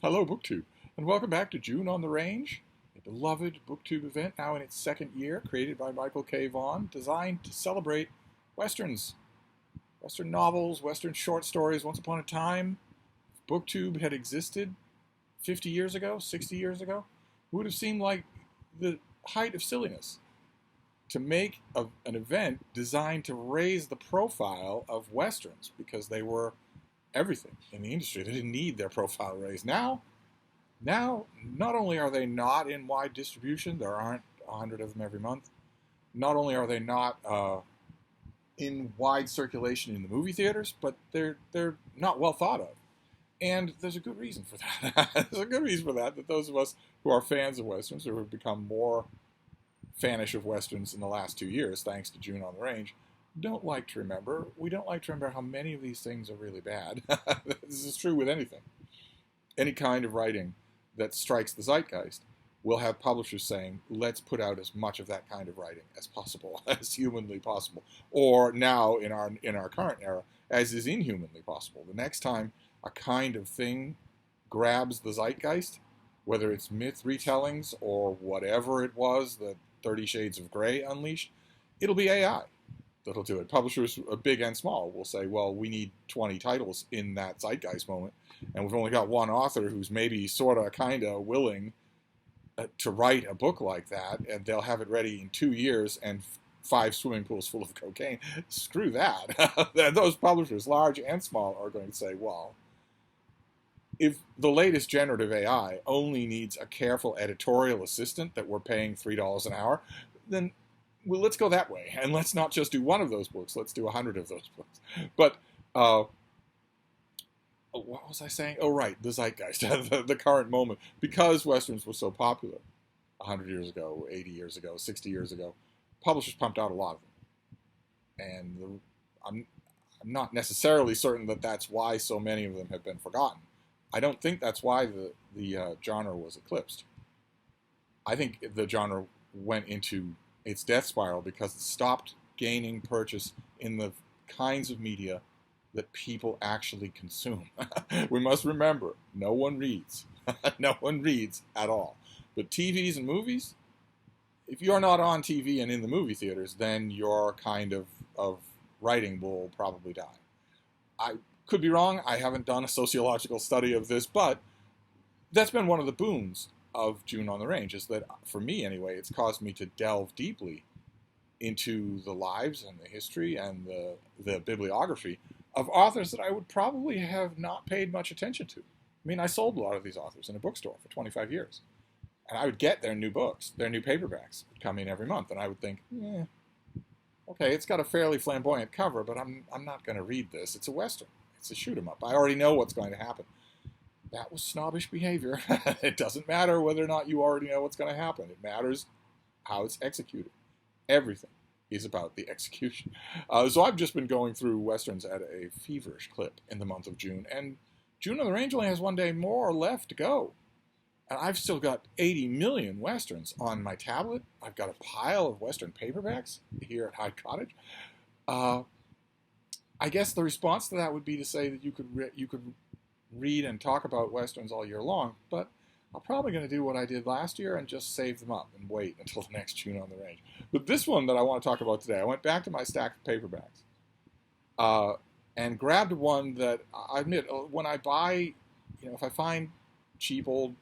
Hello, BookTube, and welcome back to June on the Range, a beloved BookTube event now in its second year, created by Michael K. Vaughan, designed to celebrate Westerns, Western novels, Western short stories. Once upon a time, BookTube had existed 50 years ago, 60 years ago. It would have seemed like the height of silliness to make an event designed to raise the profile of Westerns because they were everything in the industry. They didn't need their profile raised. Now, not only are they not in wide distribution, there aren't 100 of them every month. Not only are they not in wide circulation in the movie theaters, but they're not well thought of. And there's a good reason for that. There's a good reason for that. That those of us who are fans of westerns, or who have become more fanish of westerns in the last 2 years, thanks to June on the Range, don't like to remember. We don't like to remember how many of these things are really bad. This is true with anything. Any kind of writing that strikes the zeitgeist will have publishers saying, let's put out as much of that kind of writing as possible, as humanly possible. Or now, in our current era, as is inhumanly possible. The next time a kind of thing grabs the zeitgeist, whether it's myth retellings or whatever it was that 30 Shades of Grey unleashed, it'll be AI that'll do it. Publishers, big and small, will say, well, we need 20 titles in that zeitgeist moment, and we've only got one author who's maybe sort of kind of willing to write a book like that, and they'll have it ready in 2 years and 5 swimming pools full of cocaine. Screw that. Those publishers, large and small, are going to say, well, if the latest generative AI only needs a careful editorial assistant that we're paying $3 an hour, then well, let's go that way, and let's not just do one of those books. Let's do 100 of those books. But what was I saying? Oh, right, the zeitgeist, the current moment. Because westerns were so popular 100 years ago, 80 years ago, 60 years ago, publishers pumped out a lot of them. And I'm not necessarily certain that that's why so many of them have been forgotten. I don't think that's why the genre was eclipsed. I think the genre went into its death spiral because it stopped gaining purchase in the kinds of media that people actually consume. We must remember, no one reads. No one reads at all. But TVs and movies, if you're not on TV and in the movie theaters, then your kind of writing will probably die. I could be wrong. I haven't done a sociological study of this, but that's been one of the boons of June on the Range, is that, for me anyway, it's caused me to delve deeply into the lives and the history and the bibliography of authors that I would probably have not paid much attention to. I mean, I sold a lot of these authors in a bookstore for 25 years. And I would get their new books, their new paperbacks would come in every month, and I would think, okay, it's got a fairly flamboyant cover, but I'm not going to read this. It's a Western. It's a shoot 'em up. I already know what's going to happen. That was snobbish behavior. It doesn't matter whether or not you already know what's going to happen. It matters how it's executed. Everything is about the execution. So I've just been going through Westerns at a feverish clip in the month of June, and June on the Range only has one day more left to go. And I've still got 80 million Westerns on my tablet. I've got a pile of Western paperbacks here at Hyde Cottage. I guess the response to that would be to say that you could read and talk about Westerns all year long, but I'm probably going to do what I did last year and just save them up and wait until the next June on the Range. But this one that I want to talk about today, I went back to my stack of paperbacks and grabbed one that I admit, when I buy, if I find cheap old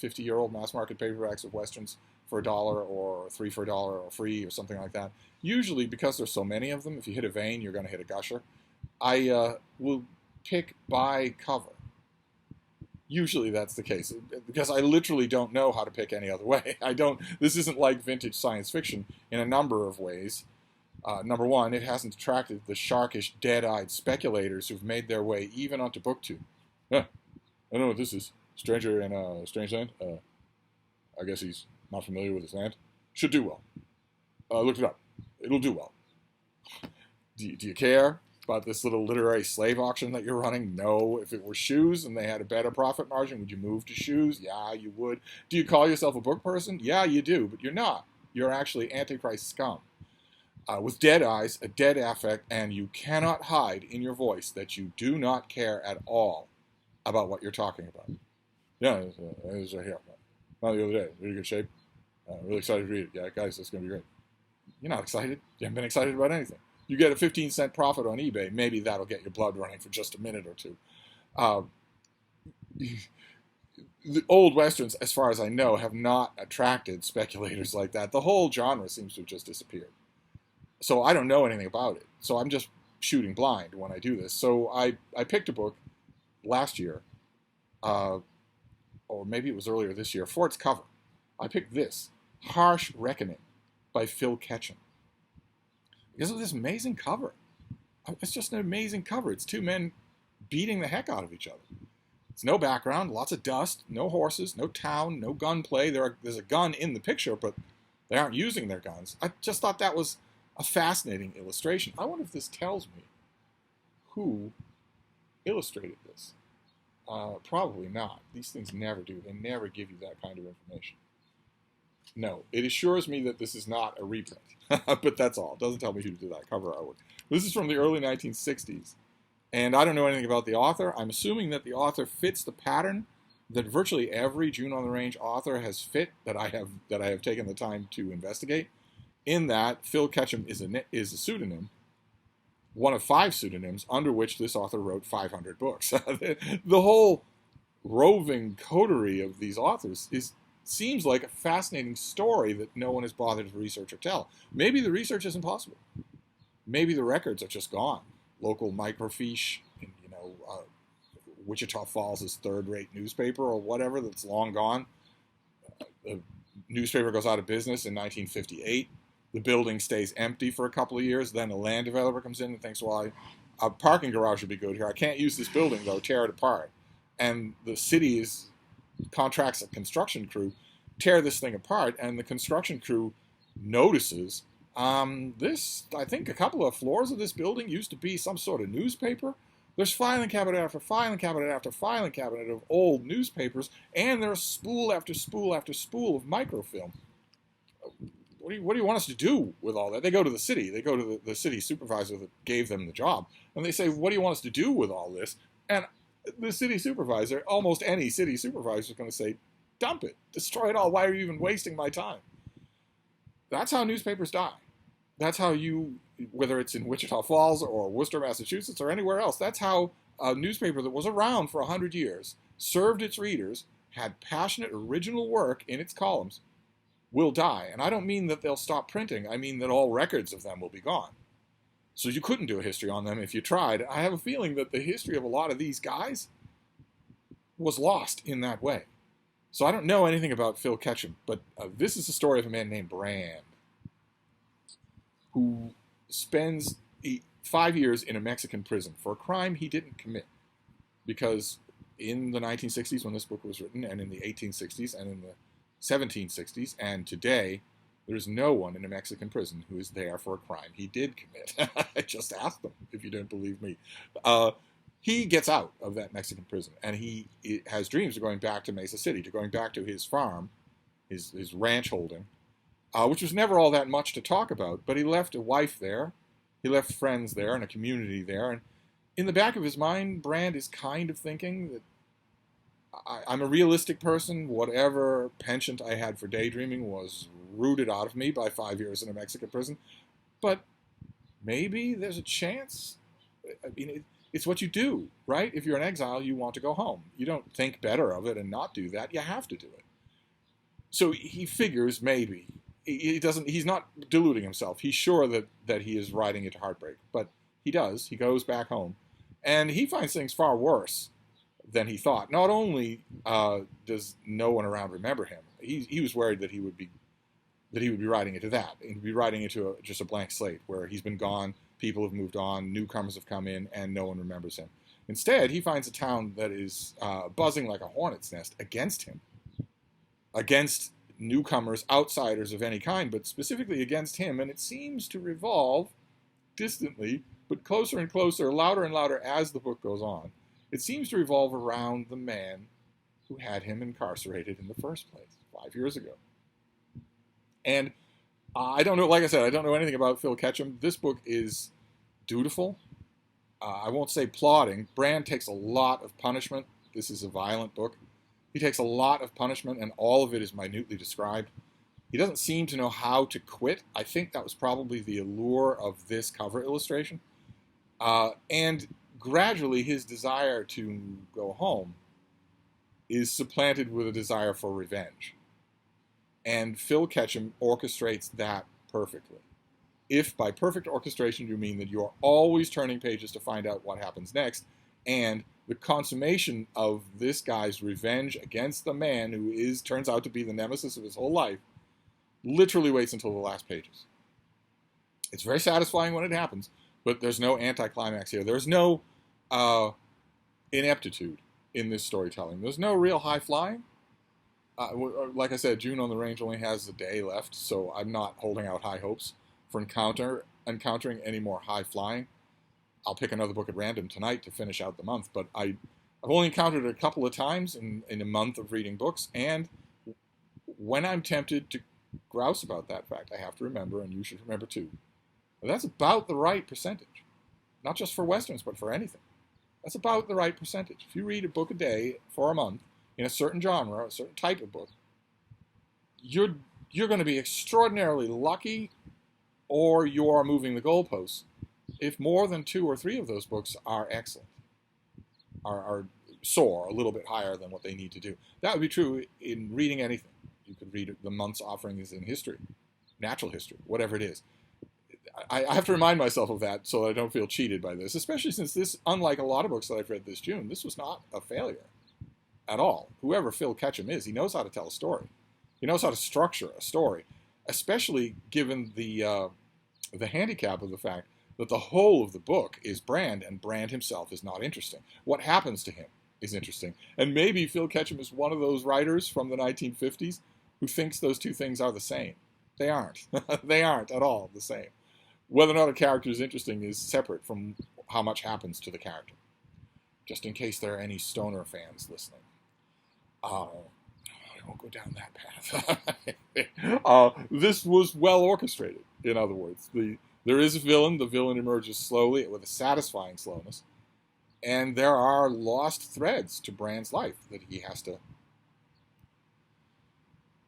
50-year-old mass market paperbacks of Westerns for $1 or 3 for $1 or free or something like that, usually because there's so many of them, if you hit a vein, you're going to hit a gusher. I will pick by cover. Usually that's the case, because I literally don't know how to pick any other way. This isn't like vintage science fiction in a number of ways. Number one, it hasn't attracted the sharkish, dead-eyed speculators who've made their way even onto BookTube. I don't know what this is. Stranger in a strange land? I guess he's not familiar with his land. Should do well. Look it up. It'll do well. Do you care about this little literary slave auction that you're running? No. If it were shoes and they had a better profit margin, would you move to shoes? Yeah, you would. Do you call yourself a book person? Yeah, you do, but you're not. You're actually Antichrist scum. With dead eyes, a dead affect, and you cannot hide in your voice that you do not care at all about what you're talking about. Yeah, it was right here. Not the other day. Really good shape. Really excited to read it. Yeah, guys, it's going to be great. You're not excited. You haven't been excited about anything. You get a 15-cent profit on eBay. Maybe that'll get your blood running for just a minute or two. Uh, the old westerns, as far as I know, have not attracted speculators like that. The whole genre seems to have just disappeared. So I don't know anything about it. So I'm just shooting blind when I do this. So I picked a book last year, or maybe it was earlier this year, for its cover. I picked this, Harsh Reckoning by Phil Ketchum. Because of this amazing cover. It's just an amazing cover. It's two men beating the heck out of each other. It's no background, lots of dust, no horses, no town, no gunplay. There's a gun in the picture, but they aren't using their guns. I just thought that was a fascinating illustration. I wonder if this tells me who illustrated this. Probably not. These things never do. They never give you that kind of information. No, it assures me that this is not a reprint. But that's all. It doesn't tell me who did that cover artwork. This is from the early 1960s. And I don't know anything about the author. I'm assuming that the author fits the pattern that virtually every June on the Range author has fit that I have taken the time to investigate. In that, Phil Ketchum is a pseudonym, one of 5 pseudonyms under which this author wrote 500 books. The whole roving coterie of these authors seems like a fascinating story that no one has bothered to research or tell. Maybe the research isn't possible. Maybe the records are just gone. Local microfiche in, Wichita Falls' third-rate newspaper or whatever that's long gone. The newspaper goes out of business in 1958. The building stays empty for a couple of years. Then a land developer comes in and thinks, well, a parking garage would be good here. I can't use this building, though. Tear it apart. And the city contracts a construction crew, tear this thing apart, and the construction crew notices I think a couple of floors of this building used to be some sort of newspaper. There's filing cabinet after filing cabinet after filing cabinet of old newspapers, and there's spool after spool after spool of microfilm. What do you want us to do with all that? They go to the city. They go to the city supervisor that gave them the job, and they say, what do you want us to do with all this? And the city supervisor, almost any city supervisor, is going to say, dump it. Destroy it all. Why are you even wasting my time? That's how newspapers die. That's how whether it's in Wichita Falls or Worcester, Massachusetts, or anywhere else, that's how a newspaper that was around for 100 years, served its readers, had passionate original work in its columns, will die. And I don't mean that they'll stop printing. I mean that all records of them will be gone. So you couldn't do a history on them if you tried. I have a feeling that the history of a lot of these guys was lost in that way. So I don't know anything about Phil Ketchum, but this is the story of a man named Brand, who spends 5 years in a Mexican prison for a crime he didn't commit. Because in the 1960s when this book was written, and in the 1860s, and in the 1760s, and today, there's no one in a Mexican prison who is there for a crime he did commit. I just asked them, if you don't believe me. He gets out of that Mexican prison, and he has dreams of going back to Mesa City, to going back to his farm, his ranch holding, which was never all that much to talk about, but he left a wife there, he left friends there, and a community there, and in the back of his mind, Brand is kind of thinking that I'm a realistic person. Whatever penchant I had for daydreaming was rooted out of me by 5 years in a Mexican prison, but maybe there's a chance. I mean, it's what you do, right? If you're in exile, you want to go home. You don't think better of it and not do that. You have to do it. So he figures maybe. He's not deluding himself. He's sure that he is riding into heartbreak, but he does. He goes back home, and he finds things far worse than he thought. Not only does no one around remember him, he was worried that he would be riding into that. He'd be riding into just a blank slate where he's been gone, people have moved on, newcomers have come in, and no one remembers him. Instead, he finds a town that is buzzing like a hornet's nest against him, against newcomers, outsiders of any kind, but specifically against him, and it seems to revolve distantly, but closer and closer, louder and louder as the book goes on. It seems to revolve around the man who had him incarcerated in the first place 5 years ago. And I don't know, like I said, I don't know anything about Phil Ketchum. This book is dutiful. I won't say plodding. Brand takes a lot of punishment. This is a violent book. He takes a lot of punishment, and all of it is minutely described. He doesn't seem to know how to quit. I think that was probably the allure of this cover illustration. And gradually, his desire to go home is supplanted with a desire for revenge. And Phil Ketchum orchestrates that perfectly. If by perfect orchestration you mean that you're always turning pages to find out what happens next, and the consummation of this guy's revenge against the man who turns out to be the nemesis of his whole life literally waits until the last pages. It's very satisfying when it happens, but there's no anticlimax here. There's no ineptitude in this storytelling. There's no real high flying. Like I said, June on the Range only has a day left, so I'm not holding out high hopes for encountering any more high flying. I'll pick another book at random tonight to finish out the month, but I've only encountered it a couple of times in a month of reading books, and when I'm tempted to grouse about that fact, I have to remember, and you should remember too, that's about the right percentage. Not just for Westerns, but for anything. That's about the right percentage. If you read a book a day for a month in a certain genre, a certain type of book, you're going to be extraordinarily lucky, or you are moving the goalposts if more than 2 or 3 of those books are excellent, are soar a little bit higher than what they need to do. That would be true in reading anything. You could read the month's offerings in history, natural history, whatever it is. I have to remind myself of that so that I don't feel cheated by this, especially since this, unlike a lot of books that I've read this June, this was not a failure at all. Whoever Phil Ketchum is, he knows how to tell a story. He knows how to structure a story, especially given the handicap of the fact that the whole of the book is Brand, and Brand himself is not interesting. What happens to him is interesting. And maybe Phil Ketchum is one of those writers from the 1950s who thinks those two things are the same. They aren't. They aren't at all the same. Whether or not a character is interesting is separate from how much happens to the character. Just in case there are any stoner fans listening. I won't go down that path. This was well orchestrated, in other words. There is a villain. The villain emerges slowly with a satisfying slowness. And there are lost threads to Brand's life that he has to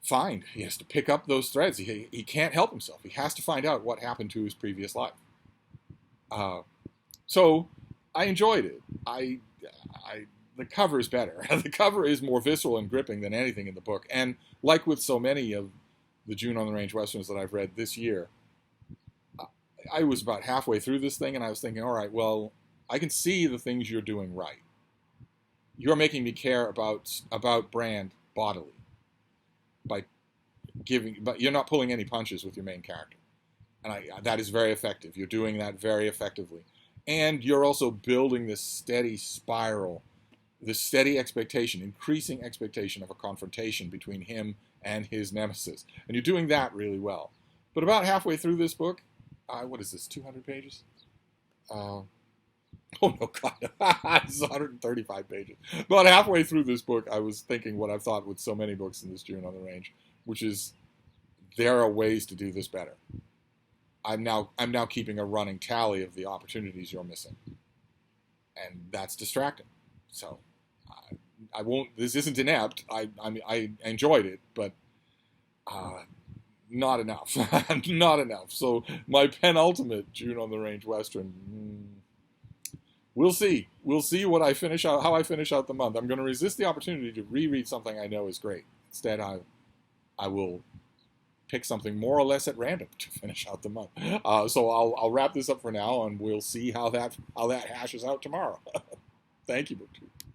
find. He has to pick up those threads. He can't help himself. He has to find out what happened to his previous life. So I enjoyed it. The cover is better. The cover is more visceral and gripping than anything in the book. And like with so many of the June on the Range Westerns that I've read this year, I was about halfway through this thing and I was thinking, all right, well, I can see the things you're doing right. You're making me care about Brand bodily but you're not pulling any punches with your main character. And that is very effective. You're doing that very effectively. And you're also building this steady spiral, this steady expectation, increasing expectation of a confrontation between him and his nemesis. And you're doing that really well. But about halfway through this book, what is this, 200 pages? Oh, no, God. This is 135 pages. About halfway through this book, I was thinking what I've thought with so many books in this June on the Range, which is there are ways to do this better. I'm now keeping a running tally of the opportunities you're missing. And that's distracting. So I won't, this isn't inept. I enjoyed it, but not enough. Not enough. So my penultimate June on the Range Western, we'll see. We'll see how I finish out the month. I'm going to resist the opportunity to reread something I know is great. Instead, I will pick something more or less at random to finish out the month. So I'll wrap this up for now, and we'll see how that hashes out tomorrow. Thank you, BookTube.